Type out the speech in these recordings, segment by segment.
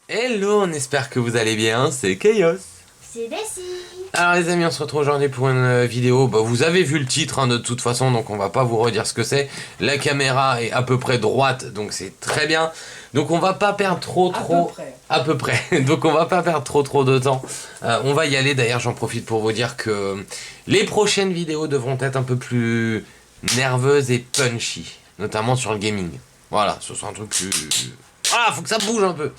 Hello, on espère que vous allez bien, c'est Chaos. C'est Bessie. Alors les amis, on se retrouve aujourd'hui pour une vidéo, vous avez vu le titre de toute façon, donc on va pas vous redire ce que c'est. La caméra est à peu près droite, donc c'est très bien. Donc on va pas perdre trop. À peu près. Donc on va pas perdre trop de temps. On va y aller, d'ailleurs j'en profite pour vous dire que les prochaines vidéos devront être un peu plus nerveuses et punchy, notamment sur le gaming. Voilà, ce sera un truc plus... Ah, faut que ça bouge un peu.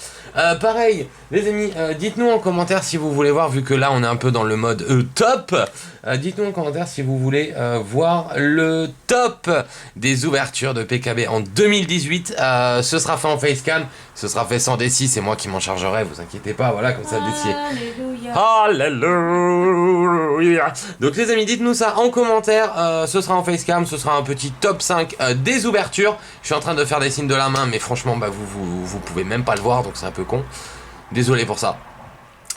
Pareil, les amis, dites-nous en commentaire si vous voulez voir, vu que là on est un peu dans le mode top. Dites-nous en commentaire si vous voulez voir le top des ouvertures de PKB en 2018. Ce sera fait en facecam, ce sera fait sans Desi, c'est moi qui m'en chargerai, vous inquiétez pas, voilà, comme ça Desi. Alléluia. Donc les amis, dites-nous ça en commentaire, ce sera en facecam, ce sera un petit top 5 des ouvertures. Je suis en train de faire des signes de la main, mais franchement, vous pouvez même pas le voir, donc c'est un peu con. Désolé pour ça.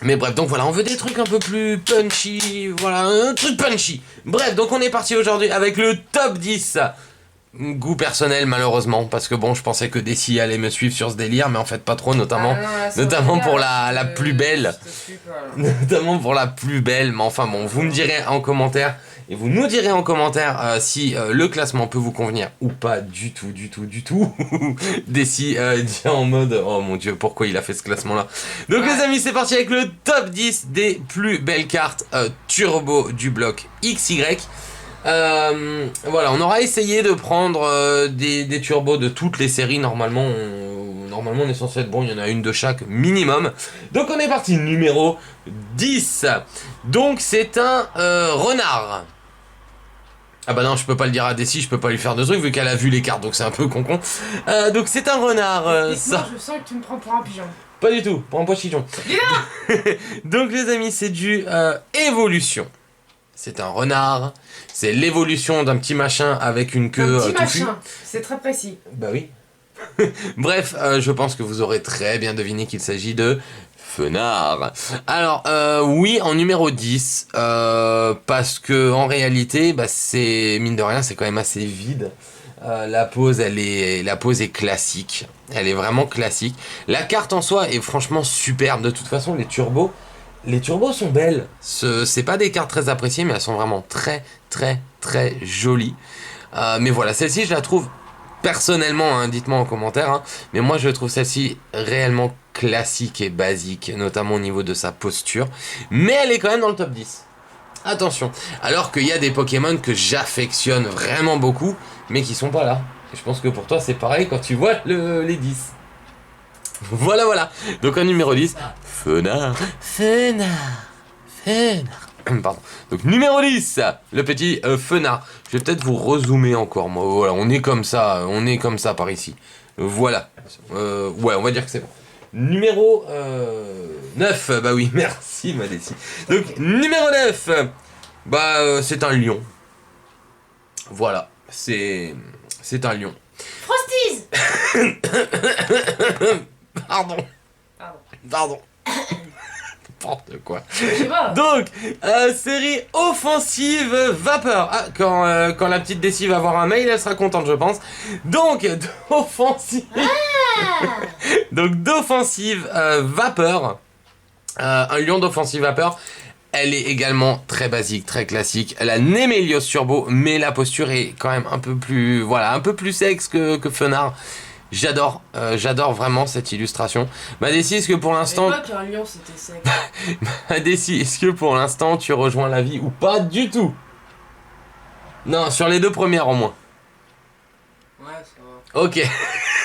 Mais bref, donc voilà, on veut des trucs un peu plus punchy, voilà, un truc punchy. Bref, donc on est parti aujourd'hui avec le top 10. Goût personnel malheureusement, parce que bon, je pensais que Desi allait me suivre sur ce délire, mais en fait pas trop, notamment pour la plus belle. Notamment pour la plus belle, mais enfin bon, vous me direz en commentaire, et vous nous direz en commentaire si le classement peut vous convenir ou pas du tout. Desi dit en mode, oh mon dieu, pourquoi il a fait ce classement là. Donc les amis, c'est parti avec le top 10 des plus belles cartes turbo du bloc XY. Voilà, on aura essayé de prendre des turbos de toutes les séries. Normalement on est censé être bon, il y en a une de chaque minimum. Donc on est parti, numéro 10. Donc c'est un renard. Ah bah non, je peux pas le dire à Desi, je peux pas lui faire de trucs vu qu'elle a vu les cartes, donc c'est un peu con. Donc c'est un renard. Ça. Je sens que tu me prends pour un pigeon. Pas du tout, pour un pois-chichon. Donc les amis, c'est du évolution. C'est un renard, c'est l'évolution d'un petit machin avec une queue touffue. C'est très précis. Bah oui. Bref, je pense que vous aurez très bien deviné qu'il s'agit de Fenard. Alors, oui, en numéro 10, parce que en réalité, c'est mine de rien, c'est quand même assez vide. La pose est classique. Elle est vraiment classique. La carte en soi est franchement superbe. De toute façon, les turbos sont belles. C'est pas des cartes très appréciées, mais elles sont vraiment très jolies. Mais voilà, celle-ci, je la trouve personnellement, hein, dites-moi en commentaire, hein, mais moi je trouve celle-ci réellement classique et basique, notamment au niveau de sa posture. Mais elle est quand même dans le top 10. Attention, alors qu'il y a des Pokémon que j'affectionne vraiment beaucoup, mais qui sont pas là. Et je pense que pour toi c'est pareil quand tu vois les 10. Voilà. Donc en numéro 10, Fenard. Pardon. Donc numéro 10, le petit Fenard. Je vais peut-être vous rezoomer encore, moi. Voilà, on est comme ça par ici. Voilà. Ouais, on va dire que c'est bon. Numéro 9, bah oui, merci ma Desi. Donc numéro 9, c'est un lion. Voilà, c'est un lion. Frosties. Pardon. N'importe quoi. Donc, série offensive vapeur. Ah, quand la petite Desi va avoir un mail, elle sera contente, je pense. Donc, d'offensive. Donc, d'offensive vapeur. Un lion d'offensive vapeur. Elle est également très basique, très classique. Elle a Némélios Turbo, mais la posture est quand même un peu plus sexe que Fenard. J'adore vraiment cette illustration. Desi, est-ce que pour l'instant... Je sais pas qu'un lion c'était sec. Desi, est-ce que pour l'instant tu rejoins la vie ou pas du tout? Non, sur les deux premières au moins. Ouais, ça va. Ok.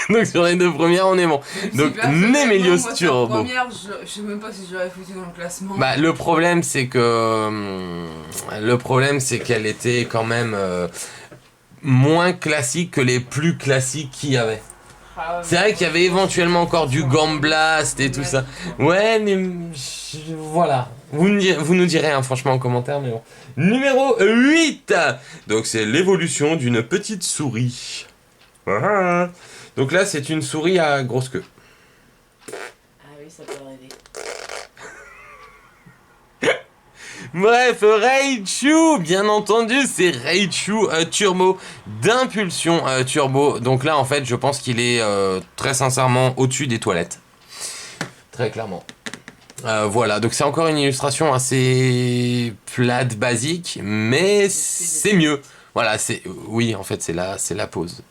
Donc sur les deux premières on est bon. Donc Némélios Turbo. La première, je sais même pas si je l'aurais foutu dans le classement. Le problème c'est qu'elle était quand même moins classique que les plus classiques qu'il y avait. C'est vrai qu'il y avait éventuellement encore du Gambblast et tout ça. Ouais, mais voilà. Vous nous direz, hein, franchement, en commentaire, mais bon. Numéro 8. Donc, c'est l'évolution d'une petite souris. Donc là, c'est une souris à grosse queue. Ah oui, ça peut arriver. Bref, Raichu, bien entendu, c'est Raichu Turbo d'impulsion turbo. Donc là, en fait, je pense qu'il est très sincèrement au-dessus des toilettes. Très clairement. Voilà, donc c'est encore une illustration assez plate, basique, mais c'est mieux. Voilà, c'est... Oui, en fait, c'est la pause.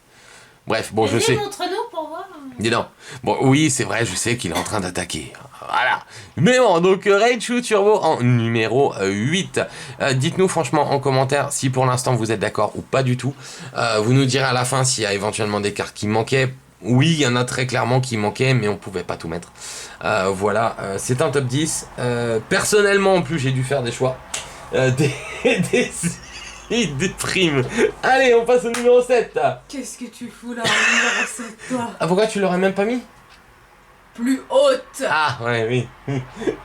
Bref, bon, je sais. Montre-nous pour voir. Dis donc. Bon, oui, c'est vrai, je sais qu'il est en train d'attaquer. Voilà. Mais bon, donc Raichu Turbo en numéro 8. Dites-nous franchement en commentaire si pour l'instant vous êtes d'accord ou pas du tout. Vous nous direz à la fin s'il y a éventuellement des cartes qui manquaient. Oui, il y en a très clairement qui manquaient, mais on pouvait pas tout mettre. Voilà, c'est un top 10. Personnellement, en plus, j'ai dû faire des choix. Des primes. Allez, on passe au numéro 7. Qu'est-ce que tu fous là, numéro 7, toi? Ah, pourquoi tu l'aurais même pas mis? Plus haute. Ah, ouais, oui.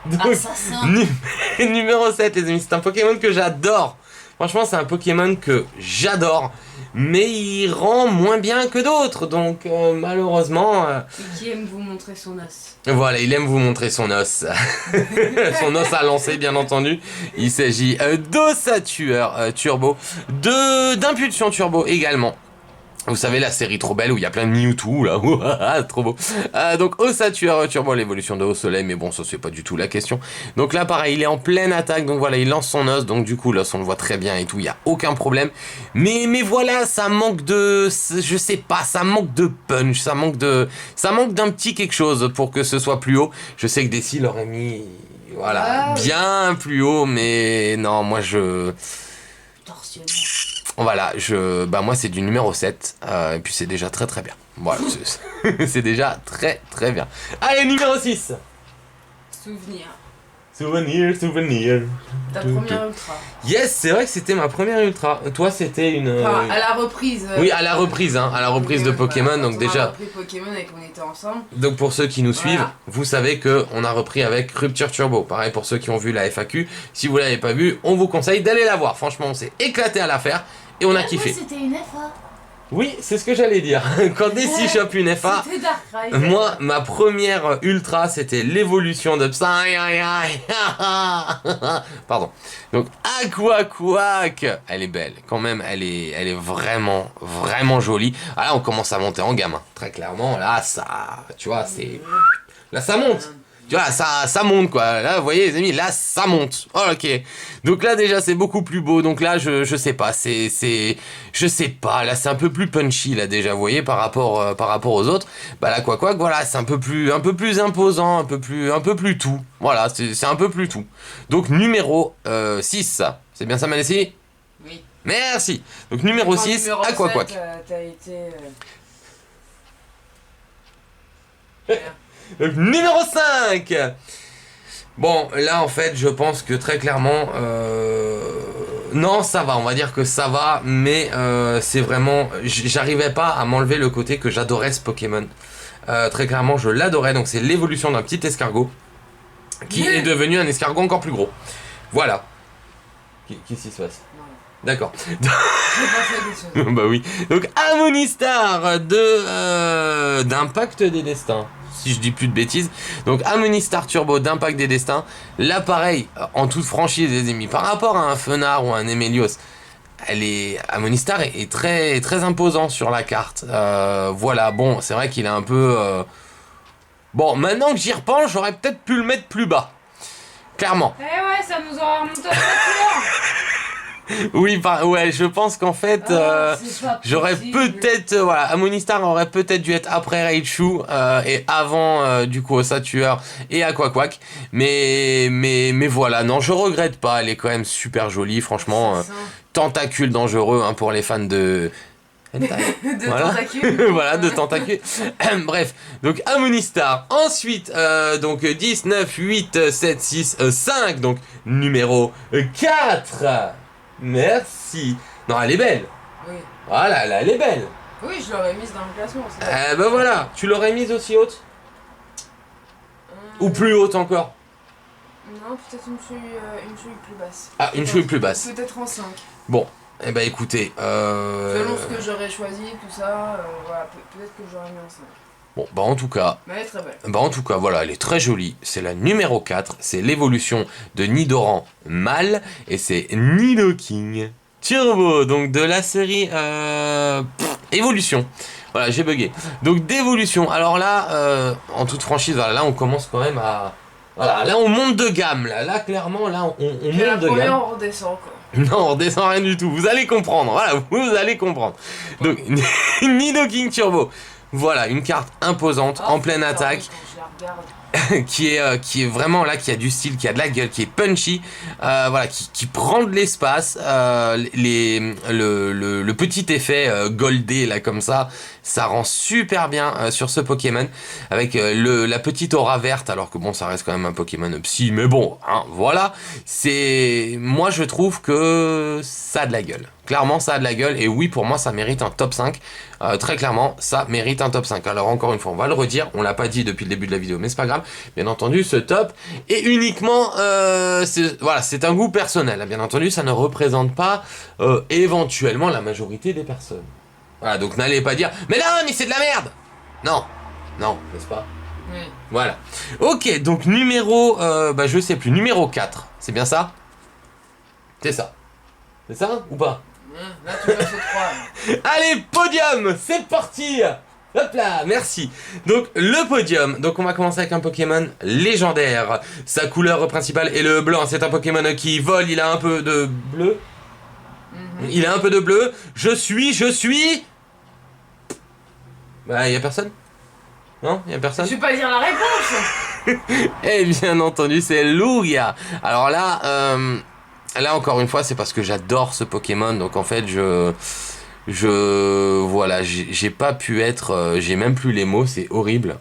Donc, Assassin. numéro 7, les amis, c'est un Pokémon que j'adore. Franchement, c'est un Pokémon que j'adore. Mais il rend moins bien que d'autres. Donc, malheureusement... Et qui aime vous montrer son os. Voilà, il aime vous montrer son os. Son os à lancer, bien entendu. Il s'agit d'Ossatueur Turbo, d'Impulsion Turbo également. Vous savez, la série trop belle où il y a plein de Mewtwo, là. Ouah, trop beau. Donc, Ossatueur Turbo, l'évolution de Haut Soleil, mais bon, ça, c'est pas du tout la question. Donc là, pareil, il est en pleine attaque, donc voilà, il lance son os, donc du coup, l'os, on le voit très bien et tout, il y a aucun problème. Mais voilà, ça manque de... Je sais pas, ça manque de punch, ça manque d'un petit quelque chose pour que ce soit plus haut. Je sais que Desi l'aurait mis... Voilà, bien plus haut, mais non, moi, Torsionnaire. Voilà, moi c'est du numéro 7, et puis c'est déjà très très bien. Voilà, c'est déjà très très bien. Allez, numéro 6. Souvenir. Souvenir. Ta première ultra. Yes, c'est vrai que c'était ma première ultra. Toi, c'était une... Enfin, à la reprise. Oui, à la reprise, hein, à la reprise de Pokémon, donc On a déjà... repris Pokémon et qu'on était ensemble. Donc pour ceux qui nous suivent, Voilà. vous savez qu'on a repris avec Rupture Turbo. Pareil pour ceux qui ont vu la FAQ. Si vous l'avez pas vu, on vous conseille d'aller la voir. Franchement, on s'est éclaté à la faire et on a kiffé. Moi, c'était une FA. Oui, c'est ce que j'allais dire. Quand Desi chope une FA, C'était Darkrai. moi, ma première ultra, c'était l'évolution de Psy. Pardon. Donc, Aqua Quack. Elle est belle. Quand même, elle est vraiment, vraiment jolie. Ah là, on commence à monter en gamme. Hein. Très clairement, là, ça... Tu vois, c'est... Là, ça monte. Tu vois, ça monte, quoi. Là, vous voyez, les amis, là, ça monte. Oh, ok. Donc là, déjà, c'est beaucoup plus beau. Donc là, je sais pas. Je sais pas. Là, c'est un peu plus punchy, là, déjà, vous voyez, par rapport aux autres. Bah, là, quoi, voilà, c'est un peu plus imposant, un peu plus tout. Voilà, c'est un peu plus tout. Donc, numéro 6. C'est bien ça, Malessi? Oui. Merci. Donc, numéro 6, Aqua Quack. T'as été... Donc, numéro 5. Bon, là, en fait, je pense que très clairement... Non, ça va, on va dire que ça va, mais c'est vraiment... J'arrivais pas à m'enlever le côté que j'adorais ce Pokémon. Très clairement, je l'adorais, donc c'est l'évolution d'un petit escargot qui est devenu un escargot encore plus gros. Voilà. Qu'est-ce qui se passe? D'accord. J'ai pensé à des choses. Bah oui. Donc, Harmonistar d'Impact des Destins. Si je dis plus de bêtises. Donc Harmonistar Turbo d'Impact des Destins. Là pareil, en toute franchise les amis, par rapport à un Fenard ou un Emelios, Harmonistar est très, très imposant sur la carte. Voilà, bon, c'est vrai qu'il est un peu... Bon, maintenant que j'y repense, j'aurais peut-être pu le mettre plus bas. Clairement. Eh ouais, ça nous aura remonté à 7 heures. Oui, ouais, je pense qu'en fait, j'aurais peut-être, voilà, Harmonistar aurait peut-être dû être après Raichu et avant du coup Ossatueur et Aqua Quack, mais voilà, non, je regrette pas, elle est quand même super jolie, franchement, tentacule dangereux hein, pour les fans de voilà. Tentacules. Voilà, de tentacules. Bref, donc Harmonistar. Ensuite, donc 10, 9, 8, 7, 6, 5. Donc numéro 4. Merci. Non, elle est belle. Oui. Voilà, là, elle est belle. Oui, je l'aurais mise dans le classement. Ben voilà, tu l'aurais mise aussi haute? Ou plus haute encore? Non, peut-être une chouille plus basse. Ah, une chouille plus basse. Peut-être en 5. Bon, eh ben écoutez... Selon ce que j'aurais choisi, tout ça, voilà, peut-être que j'aurais mis en 5. Bon, bah en tout cas... Mais elle est très belle. Bah en tout cas, voilà, elle est très jolie. C'est la numéro 4. C'est l'évolution de Nidoran mâle. Et c'est Nidoking Turbo. Donc de la série Évolution. Voilà, j'ai bugué. Donc d'évolution. Alors là, en toute franchise, voilà, là on commence quand même à... Voilà, là on monte de gamme. Là clairement, là on Puis monte la de première, gamme. on redescend quoi. Non, on redescend rien du tout. Vous allez comprendre. Voilà, vous allez comprendre. Donc, Nidoking Turbo. Voilà, une carte imposante, en pleine attaque. Quand je la regarde. qui est vraiment là, qui a du style, qui a de la gueule, qui est punchy, voilà, qui prend de l'espace, le petit effet goldé là comme ça rend super bien sur ce Pokémon, avec la petite aura verte, alors que bon, ça reste quand même un Pokémon psy, mais bon, hein, voilà, moi je trouve que ça a de la gueule. Clairement, ça a de la gueule, et oui, pour moi, ça mérite un top 5. Très clairement, ça mérite un top 5. Alors, encore une fois, on va le redire, on l'a pas dit depuis le début de la vidéo, mais c'est pas grave. Bien entendu, ce top est uniquement... voilà, c'est un goût personnel. Bien entendu, ça ne représente pas éventuellement la majorité des personnes. Voilà, donc n'allez pas dire « Mais non, mais c'est de la merde !» Non, non, n'est-ce pas? Oui. Voilà. Ok, donc numéro... je sais plus, numéro 4. C'est bien ça? C'est ça. C'est ça ou pas? Là, tu passes au 3. Allez, podium, c'est parti. Hop là, merci. Donc, le podium. Donc, on va commencer avec un Pokémon légendaire. Sa couleur principale est le blanc. C'est un Pokémon qui vole. Il a un peu de bleu. Il a un peu de bleu. Je suis... Bah, y a personne? Non, y a personne? Je vais pas dire la réponse. Eh bien entendu, c'est Lugia. Alors là, là encore une fois, c'est parce que j'adore ce Pokémon. Donc en fait, voilà, j'ai pas pu être, j'ai même plus les mots, c'est horrible.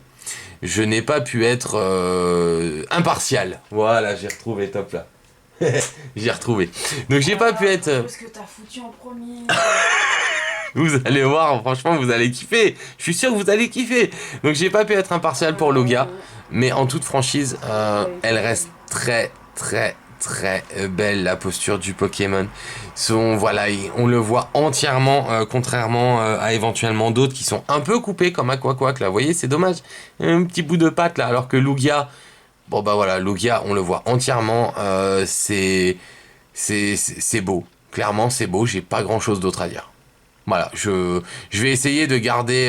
Je n'ai pas pu être impartial. Voilà, j'ai retrouvé, top là. J'ai retrouvé. Donc j'ai pas pu être... Parce que t'as foutu en premier. Vous allez voir, franchement, vous allez kiffer. Je suis sûr que vous allez kiffer. Donc j'ai pas pu être impartial pour Lugia. Mais en toute franchise, elle reste très belle, la posture du Pokémon. Voilà, on le voit entièrement, contrairement à éventuellement d'autres qui sont un peu coupés comme Aquaquack là. Vous voyez, c'est dommage, un petit bout de patte là, alors que Lugia, bon bah voilà, Lugia, on le voit entièrement, c'est beau. Clairement, c'est beau. J'ai pas grand chose d'autre à dire. Voilà, je vais essayer de garder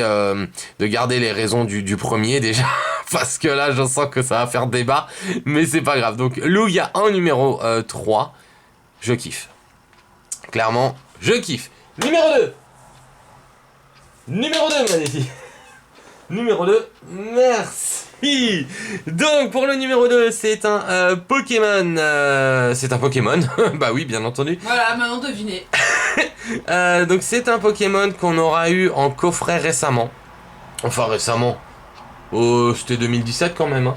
les raisons du premier déjà, parce que là je sens que ça va faire débat, mais c'est pas grave. Donc Lugia en numéro 3, je kiffe. Clairement, je kiffe. Numéro 2. Numéro 2, Manéfi. Numéro 2, merci. Donc pour le numéro 2, c'est un Pokémon. C'est un Pokémon, bah oui, bien entendu. Voilà, maintenant devinez. Donc c'est un Pokémon qu'on aura eu en coffret récemment. Enfin récemment. Oh, c'était 2017 quand même. Hein.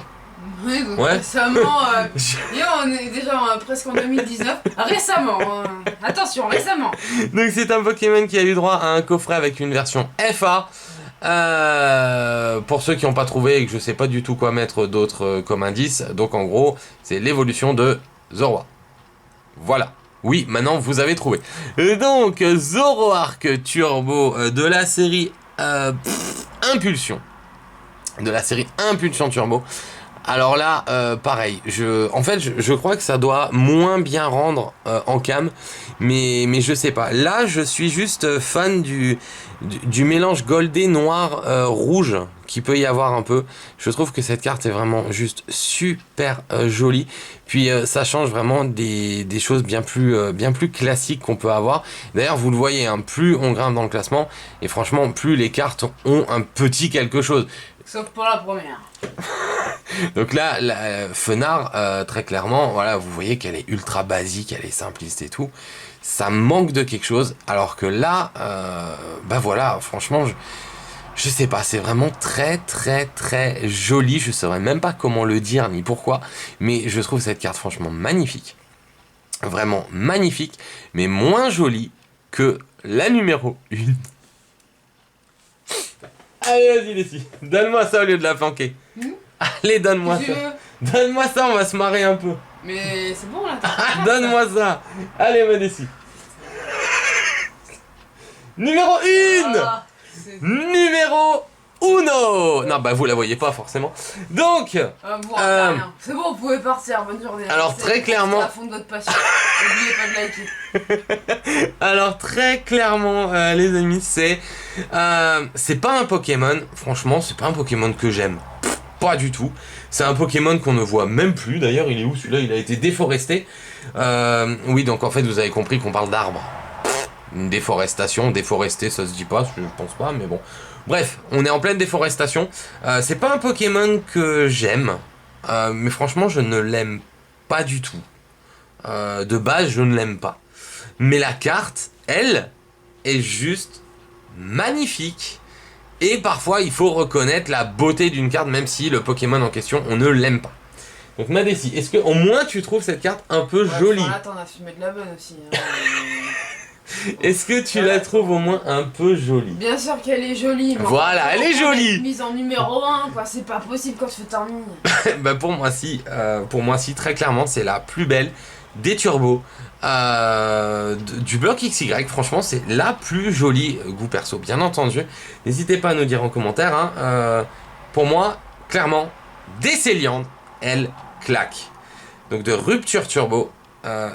Oui, donc Ouais. récemment. On est déjà presque en 2019. Récemment. Attention, récemment. Donc c'est un Pokémon qui a eu droit à un coffret avec une version FA. Pour ceux qui n'ont pas trouvé et que je sais pas du tout quoi mettre d'autre comme indice. Donc en gros, c'est l'évolution de Zoroark. Voilà. Oui, maintenant vous avez trouvé. Donc, Zoroark Turbo de la série Impulsion. De la série Impulsion Turbo. Alors là, pareil. En fait, je crois que ça doit moins bien rendre en cam. Mais je sais pas. Là, je suis juste fan du mélange goldé, noir, rouge qui peut y avoir un peu. Je trouve que cette carte est vraiment juste super jolie. Puis ça change vraiment des choses bien plus classiques qu'on peut avoir. D'ailleurs, vous le voyez, hein, plus on grimpe dans le classement, et franchement, plus les cartes ont un petit quelque chose. Sauf pour la première. Donc là, la Fenard, très clairement, voilà, vous voyez qu'elle est ultra basique, elle est simpliste et tout. Ça manque de quelque chose, alors que là, bah voilà, franchement, je sais pas, c'est vraiment très joli. Je saurais même pas comment le dire ni pourquoi, mais je trouve cette carte franchement magnifique. Vraiment magnifique, mais moins jolie que la numéro 1. Allez, vas-y, Leslie, donne-moi ça au lieu de la planquer. Allez, donne-moi ça. Donne-moi ça, on va se marrer un peu. Mais c'est bon là. Donne-moi ça. Allez, Madessi. Numéro 1. Ah, Numéro Uno. Non, bah vous la voyez pas forcément. Donc, Bon, rien. C'est bon, vous pouvez partir, bonne journée. Alors, très clairement- C'est à fond de votre passion. N'oubliez pas de liker. alors très clairement, les amis, c'est pas un Pokémon. Franchement, c'est pas un Pokémon que j'aime. Pas du tout. C'est un Pokémon qu'on ne voit même plus. D'ailleurs, il est où celui-là? Il a été déforesté. Oui, donc en fait, vous avez compris qu'on parle d'arbres. Une déforestation, déforesté, ça se dit pas, je pense pas, mais bon. Bref, on est en pleine déforestation. C'est pas un Pokémon que j'aime, mais franchement, je ne l'aime pas du tout. De base, je ne l'aime pas. Mais la carte, elle, est juste magnifique. Et parfois, il faut reconnaître la beauté d'une carte, même si le Pokémon en question, on ne l'aime pas. Donc Madessi, est-ce que au moins tu trouves cette carte un peu jolie? Enfin, attends, on a fumé de la bonne aussi. Hein. Est-ce que tu la trouves au moins un peu jolie? Bien sûr qu'elle est jolie. Mais Voilà, elle est jolie. Mise en numéro 1, quoi. C'est pas possible quand tu fais ta mine. Bah pour moi si, très clairement, c'est la plus belle des turbos du bloc XY. Franchement, c'est la plus jolie, goût perso, bien entendu. N'hésitez pas à nous dire en commentaire. Hein. Pour moi, clairement, Décéliande, elle claque. Donc de Rupture Turbo,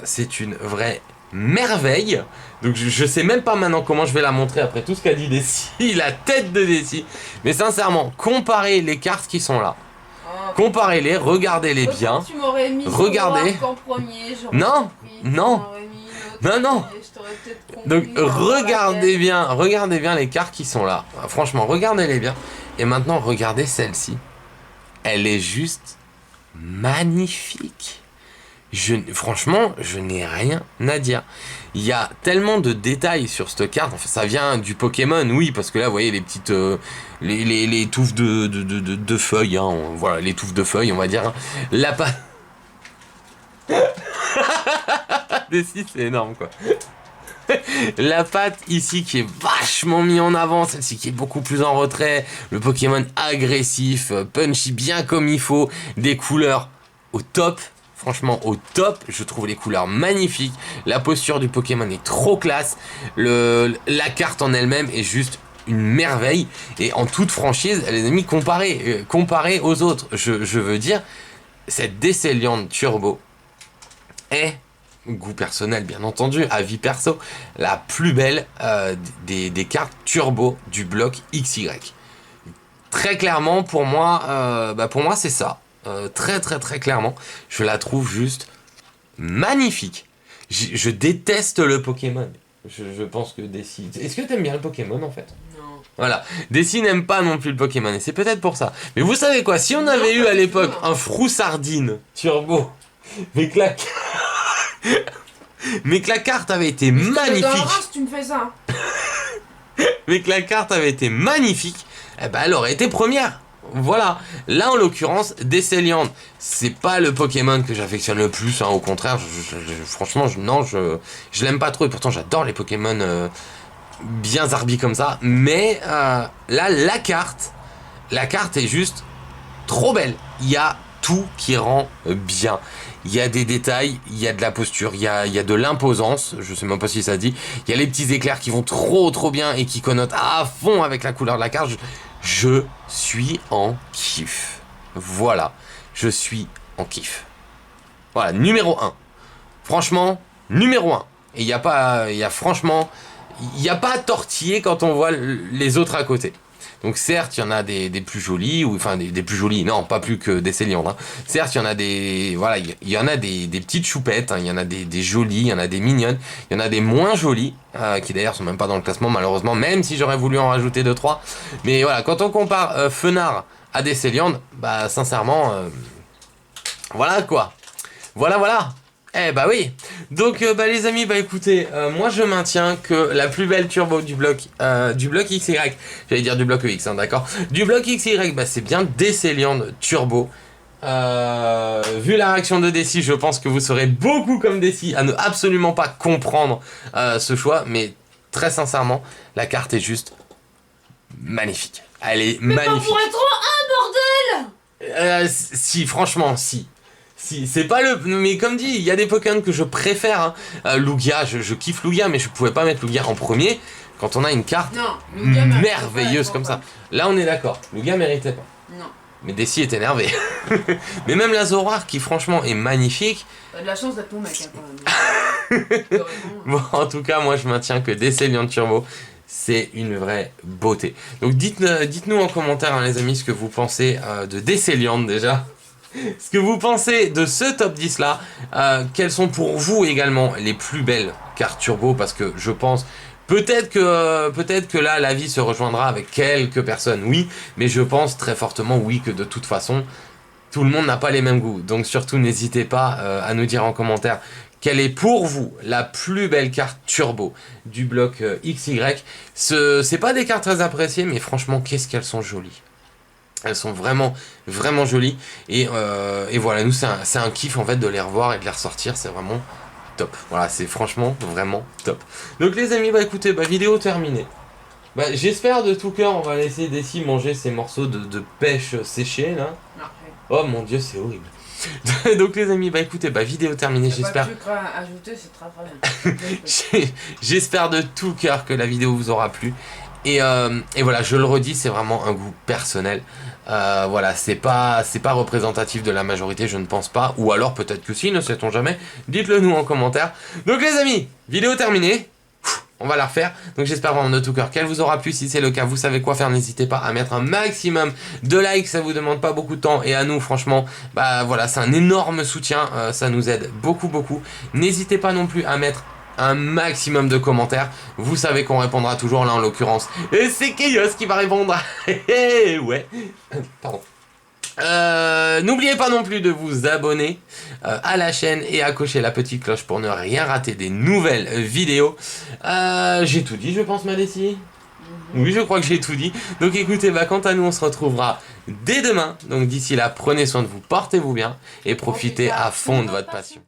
c'est une vraie merveille. Donc je sais même pas maintenant comment je vais la montrer après tout ce qu'a dit Desi, la tête de Desi. Mais sincèrement, comparez les cartes qui sont là. Comparez-les, regardez-les bien. Tu m'aurais mis Regardez. en premier, Non, non. Non. Donc regardez bien les cartes qui sont là. Franchement, regardez-les bien. Et maintenant, regardez celle-ci. Elle est juste magnifique. Franchement, je n'ai rien à dire. Il y a tellement de détails sur cette carte. Enfin, ça vient du Pokémon, oui, parce que là, vous voyez les petites, les touffes de feuilles. Hein, voilà, les touffes de feuilles, on va dire. Hein. La patte. Desi, c'est énorme, quoi. La patte ici qui est vachement mise en avant, celle-ci qui est beaucoup plus en retrait. Le Pokémon agressif, punchy bien comme il faut, des couleurs au top. Franchement, au top, je trouve les couleurs magnifiques. La posture du Pokémon est trop classe. La carte en elle-même est juste une merveille. Et en toute franchise, les amis, comparé aux autres, je veux dire, cette Décéliande Turbo est, goût personnel bien entendu, avis perso, la plus belle des cartes Turbo du bloc XY. Très clairement, pour moi c'est ça. Très clairement, je la trouve juste magnifique. Je déteste le Pokémon. Je pense que Desi... Est-ce que t'aimes bien le Pokémon en fait? Non. Voilà, Desi n'aime pas non plus le Pokémon et c'est peut-être pour ça. Mais vous savez quoi, si on avait eu à l'époque un Froussardine Turbo, mais que la carte avait été magnifique, Si tu me fais ça. mais que la carte avait été magnifique, eh ben elle aurait été première. Voilà, là en l'occurrence, Décéliande, c'est pas le Pokémon que j'affectionne le plus, hein, au contraire, franchement, je l'aime pas trop, et pourtant j'adore les Pokémon bien zarbi comme ça, mais là, la carte est juste trop belle, il y a tout qui rend bien, il y a des détails, il y a de la posture, il y a de l'imposance, je sais même pas si ça dit, il y a les petits éclairs qui vont trop bien et qui connotent à fond avec la couleur de la carte. Je suis en kiff. Voilà, je suis en kiff. Voilà, numéro 1. Franchement, numéro 1. Et il n'y a pas à tortiller quand on voit les autres à côté. Donc certes, il y en a des plus jolis, ou enfin des plus jolis, non, pas plus que des Céliandes. Hein. Certes, il y en a des, voilà, il y en a des petites choupettes, hein, il y en a des jolies, il y en a des mignonnes, il y en a des moins jolies, qui d'ailleurs sont même pas dans le classement malheureusement, même si j'aurais voulu en rajouter 2-3. Mais voilà, quand on compare Fenard à des Céliandes, bah sincèrement, voilà quoi. Voilà. Eh bah oui. Donc les amis, bah écoutez, moi je maintiens que la plus belle turbo du bloc XY, j'allais dire du bloc EX, hein, d'accord, du bloc XY, bah c'est bien Décéliande Turbo. Vu la réaction de Desi, je pense que vous serez beaucoup comme Desi à ne absolument pas comprendre ce choix, mais très sincèrement, la carte est juste magnifique. Elle est magnifique. Mais pas pour être un bordel. Si, franchement, si. Si, c'est pas le... Mais comme dit, il y a des Pokémon que je préfère. Hein. Lugia, je kiffe Lugia, mais je pouvais pas mettre Lugia en premier. Quand on a une carte Non, le gars méritait pas merveilleuse la comme ça. campagne. Là, on est d'accord. Le gars méritait pas. Non. Mais Desi est énervé. Mais même la Zoroark, qui franchement est magnifique. T'as de la chance d'être mon mec, hein, quand même. Vraiment. Bon, en tout cas, moi je maintiens que Desceliant Turbo, c'est une vraie beauté. Donc dites-nous en commentaire, hein, les amis, ce que vous pensez de Desceliant déjà. Ce que vous pensez de ce top 10 là. Quelles sont pour vous également les plus belles cartes turbo, parce que je pense. Peut-être que là, l'avis se rejoindra avec quelques personnes, oui, mais je pense très fortement, oui, que de toute façon, tout le monde n'a pas les mêmes goûts. Donc surtout, n'hésitez pas à nous dire en commentaire quelle est pour vous la plus belle carte turbo du bloc XY. C'est pas des cartes très appréciées, mais franchement, qu'est-ce qu'elles sont jolies. Elles sont vraiment, vraiment jolies. Et voilà, nous, c'est un kiff en fait de les revoir et de les ressortir, c'est vraiment... top. Voilà, c'est franchement vraiment top. Donc les amis, bah écoutez, vidéo terminée. J'espère de tout cœur, on va laisser Desi manger ces morceaux de pêche séchés là. Oh mon dieu, c'est horrible. Donc les amis, écoutez, vidéo terminée, j'espère. Ajouter, c'est très bien. J'espère de tout cœur que la vidéo vous aura plu. Et voilà, je le redis, c'est vraiment un goût personnel. Voilà, c'est pas représentatif de la majorité, je ne pense pas. Ou alors peut-être que si, ne sait-on jamais. Dites-le nous en commentaire. Donc les amis, vidéo terminée. On va la refaire. Donc j'espère vraiment de tout cœur qu'elle vous aura plu. Si c'est le cas, vous savez quoi faire. N'hésitez pas à mettre un maximum de likes. Ça vous demande pas beaucoup de temps. Et à nous, franchement, voilà, c'est un énorme soutien. Ça nous aide beaucoup, beaucoup. N'hésitez pas non plus à mettre un maximum de commentaires. Vous savez qu'on répondra toujours, là en l'occurrence. Et c'est Chaos qui va répondre. Ouais. Pardon. N'oubliez pas non plus de vous abonner à la chaîne et à cocher la petite cloche pour ne rien rater des nouvelles vidéos. J'ai tout dit, je pense, ma Desi. Oui, je crois que j'ai tout dit. Donc écoutez, quant à nous, on se retrouvera dès demain. Donc d'ici là, prenez soin de vous, portez-vous bien et profitez à fond de votre passion.